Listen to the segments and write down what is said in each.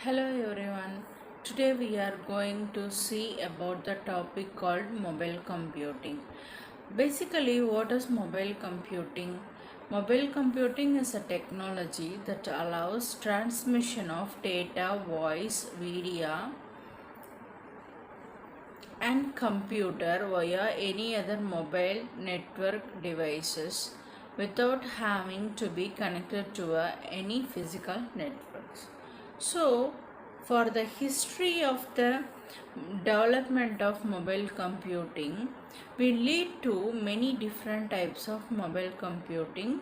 Hello everyone. Today we are going to see about the topic called mobile computing. Basically, what is mobile computing? Mobile computing is a technology that allows transmission of data, voice, video, and computer via any other mobile network devices without having to be connected to any physical networks. So, for the history of the development of mobile computing, we lead to many different types of mobile computing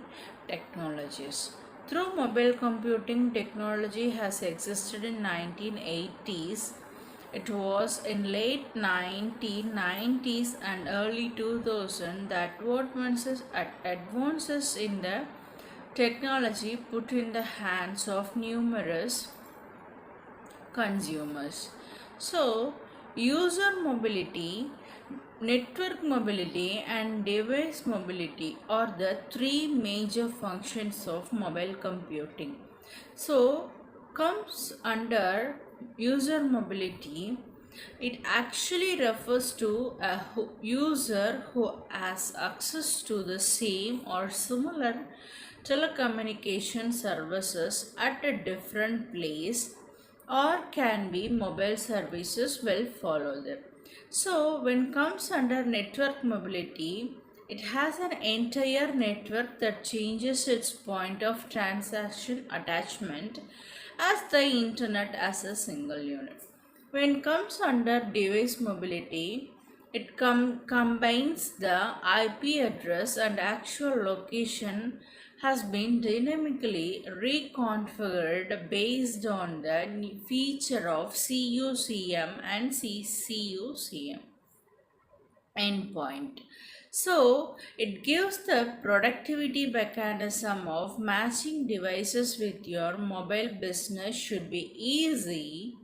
technologies. Through mobile computing technology has existed in 1980s. It was in late 1990s and early 2000 that advances in the technology put in the hands of numerous consumers. So, user mobility, network mobility, and device mobility are the three major functions of mobile computing. So, comes under user mobility. It actually refers to a user who has access to the same or similar telecommunication services at a different place, or can be mobile services will follow them. So when comes under network mobility, it has an entire network that changes its point of transaction attachment as the internet as a single unit. When comes under device mobility, it combines the IP address and actual location has been dynamically reconfigured based on the feature of CUCM and CCUCM endpoint. So it gives the productivity mechanism of matching devices with your mobile business should be easy,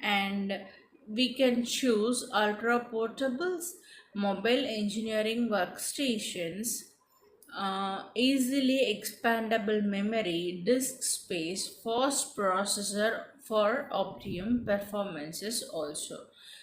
and we can choose ultra portables, mobile engineering workstations, easily expandable memory, disk space, fast processor for optimum performances also.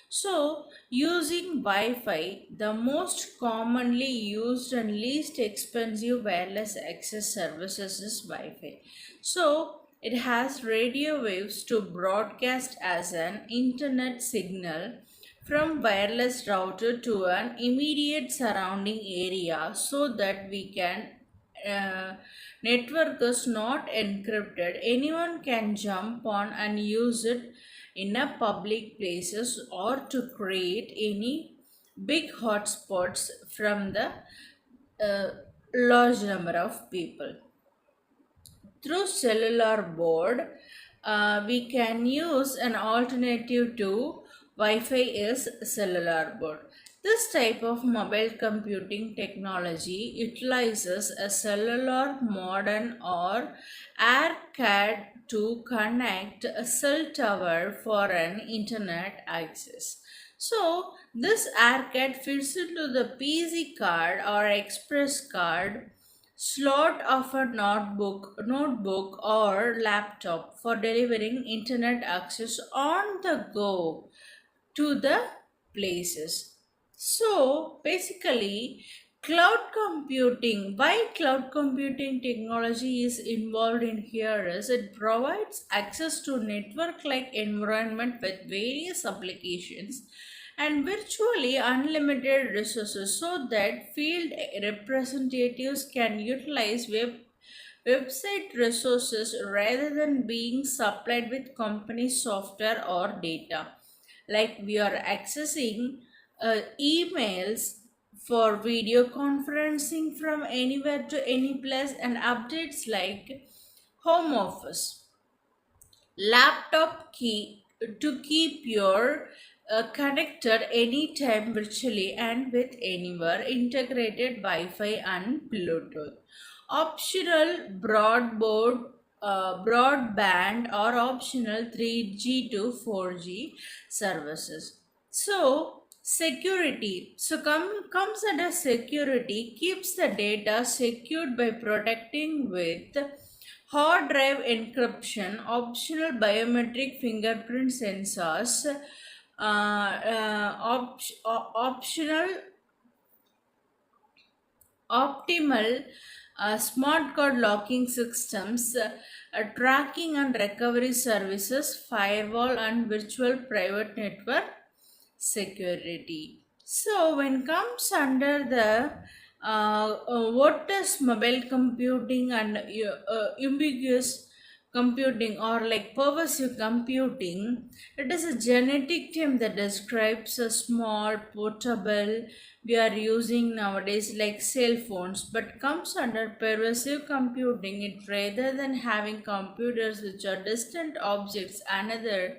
So, using Wi-Fi, the most commonly used and least expensive wireless access services is Wi-Fi. So, it has radio waves to broadcast as an internet signal from wireless router to an immediate surrounding area, so that we can network is not encrypted, anyone can jump on and use it in a public places or to create any big hotspots from the uh, large number of people. Through cellular board, we can use an alternative to Wi-Fi is cellular board. This type of mobile computing technology utilizes a cellular modem or AirCAD to connect a cell tower for an internet access. So this AirCAD fits into the PC card or express card slot of a notebook or laptop for delivering internet access on the go to the places. So basically, cloud computing, why cloud computing technology is involved in here is it provides access to network like environment with various applications and virtually unlimited resources, so that field representatives can utilize website resources rather than being supplied with company software or data. Like we are accessing emails for video conferencing from anywhere to any place, and updates like home office, laptop key to keep your connected anytime virtually and with anywhere, integrated Wi-Fi and Bluetooth, optional broadband or optional 3G to 4G services. So security, comes under security, keeps the data secured by protecting with hard drive encryption, optional biometric fingerprint sensors, optional optimal smart card locking systems, tracking and recovery services, firewall and virtual private network security. So, when comes under the what is mobile computing and ubiquitous computing or like pervasive computing, it is a genetic term that describes a small portable we are using nowadays like cell phones, but comes under pervasive computing. It rather than having computers which are distant objects, another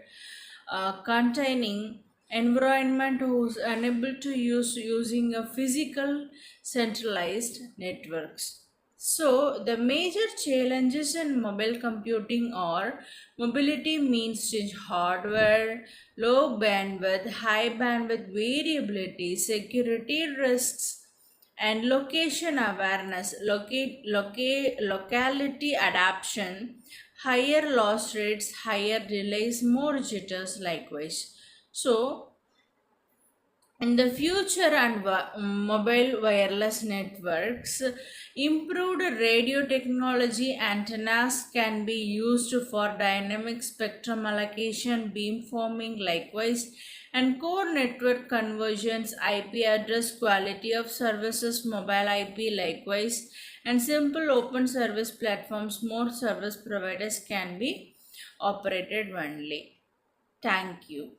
containing environment who's unable to use using a physical centralized networks. So the major challenges in mobile computing are mobility means change hardware, low bandwidth, high bandwidth variability, security risks, and location awareness, locality adaptation, higher loss rates, higher delays, more jitters likewise. So in the future and mobile wireless networks, improved radio technology antennas can be used for dynamic spectrum allocation, beamforming, likewise, and core network conversions, IP address, quality of services, mobile IP, likewise, and simple open service platforms. More service providers can be operated only. Thank you.